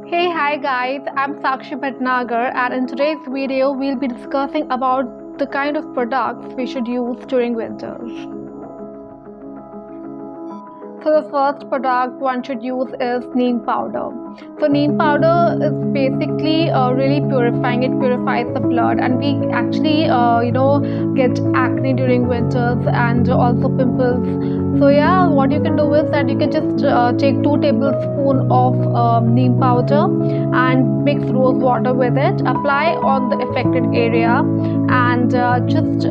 Hey, hi guys, I'm Sakshi Bhatnagar, and in today's video, we'll be discussing about the kind of products we should use during winters. So the first product one should use is neem powder. So neem powder is basically really purifying. It purifies the blood, and we actually, get acne during winters and also pimples. So yeah, what you can do is that you can just take 2 tablespoons of neem powder and mix rose water with it. Apply on the affected area and just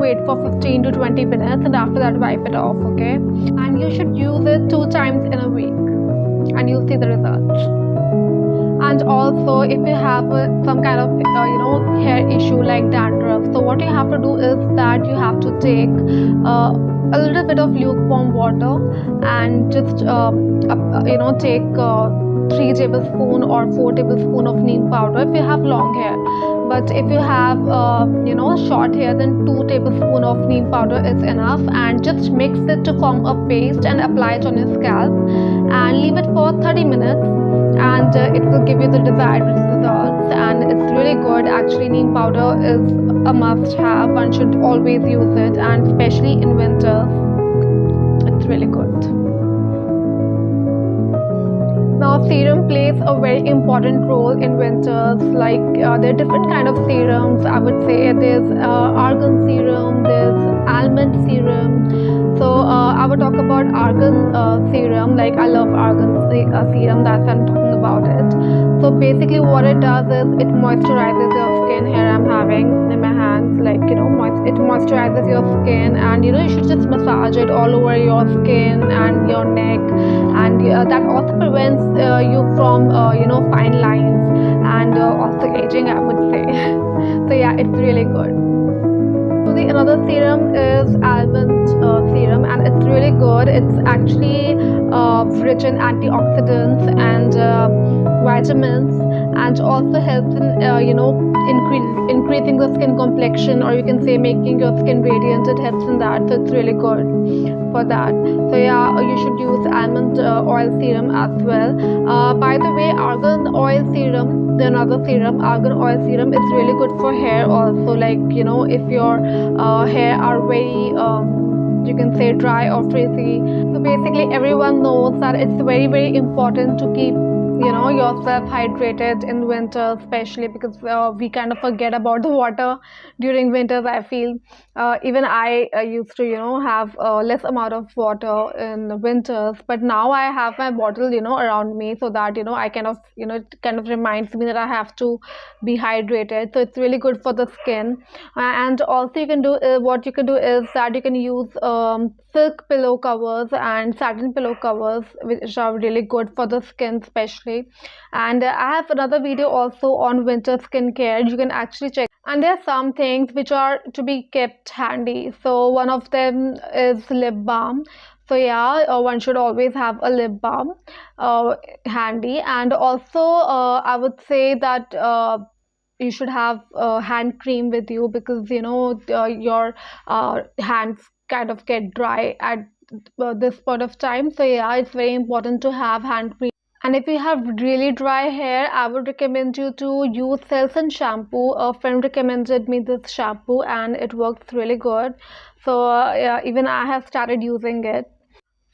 wait for 15 to 20 minutes, and after that wipe it off. Okay, and you should use it 2 times in a week and you'll see the results. And also if you have some kind of hair issue like dandruff, so what you have to do is that you have to take a little bit of lukewarm water and just take 3 tablespoon or 4 tablespoon of neem powder if you have long hair. But if you have short hair, then 2 tablespoon of neem powder is enough, and just mix it to form a paste and apply it on your scalp and leave it for 30 minutes, and it will give you the desired results. And it's really good. Actually, neem powder is a must have. One should always use it, and especially in winter, it's really good. Now, serum plays a very important role in winters. Like there are different kind of serums. I would say there's argan serum, there's almond serum. So I would talk about argan serum. Like I love argan serum. That's why I'm talking about it. So basically, what it does is it moisturizes your skin. Here I'm having in my hands, like it moisturizes your skin, and you should just massage it all over your skin and your neck, and that also prevents you from fine lines and also aging, I would say. So yeah, it's really good. So the another serum is almond serum, and it's really good. It's actually rich in antioxidants and vitamins, and also helps in increasing the skin complexion, or you can say making your skin radiant. It helps in that, so it's really good for that. So yeah, you should use almond oil serum as well. By the way, argan oil serum, the another serum, argan oil serum, is really good for hair also. Like if your hair are very you can say dry or frizzy. So basically everyone knows that it's very important to keep yourself hydrated in winter, especially because we kind of forget about the water during winters, I feel. Even I used to have less amount of water in winters, but now I have my bottle around me, so that I kind of it kind of reminds me that I have to be hydrated. So it's really good for the skin. And also you can do what you can do is that you can use silk pillow covers and satin pillow covers, which are really good for the skin especially. And I have another video also on winter skincare. You can actually check, and there are some things which are to be kept handy. So one of them is lip balm. So yeah, one should always have a lip balm handy. And also I would say that you should have hand cream with you, because your hands kind of get dry at this point of time. So yeah, it's very important to have hand cream. And if you have really dry hair, I would recommend you to use Selsun shampoo. A friend recommended me this shampoo and it works really good. So yeah, even I have started using it.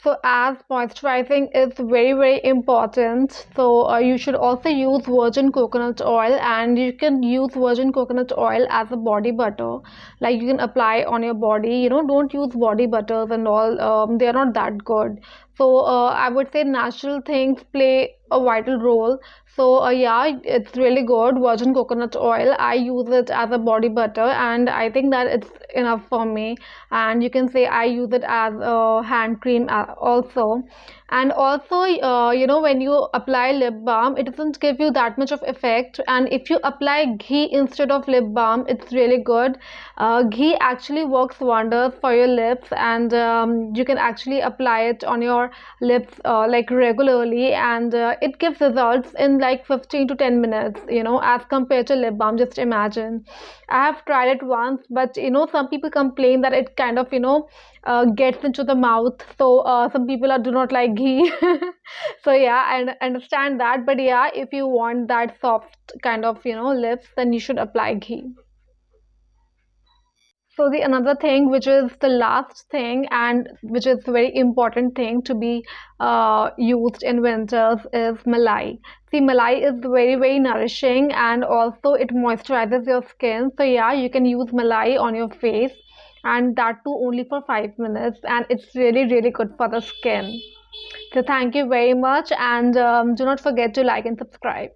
So as moisturizing is very important, so you should also use virgin coconut oil, and you can use virgin coconut oil as a body butter. Like you can apply on your body. Don't use body butters and all. They are not that good. So I would say natural things play a vital role. So yeah, it's really good. Virgin coconut oil, I use it as a body butter, and I think that it's enough for me. And you can say I use it as a hand cream also. And also when you apply lip balm, it doesn't give you that much of effect, and if you apply ghee instead of lip balm, it's really good. Ghee actually works wonders for your lips, and you can actually apply it on your lips like regularly, and it gives results in like 15 to 10 minutes, as compared to lip balm. Just imagine, I have tried it once, but some people complain that it kind of gets into the mouth. So some people do not like ghee. So yeah, I understand that, but yeah, if you want that soft kind of, lips, then you should apply ghee. So the another thing, which is the last thing, and which is a very important thing to be used in winters, is malai. See, malai is very nourishing, and also it moisturizes your skin. So yeah, you can use malai on your face, and that too only for 5 minutes, and it's really good for the skin. So thank you very much, and do not forget to like and subscribe.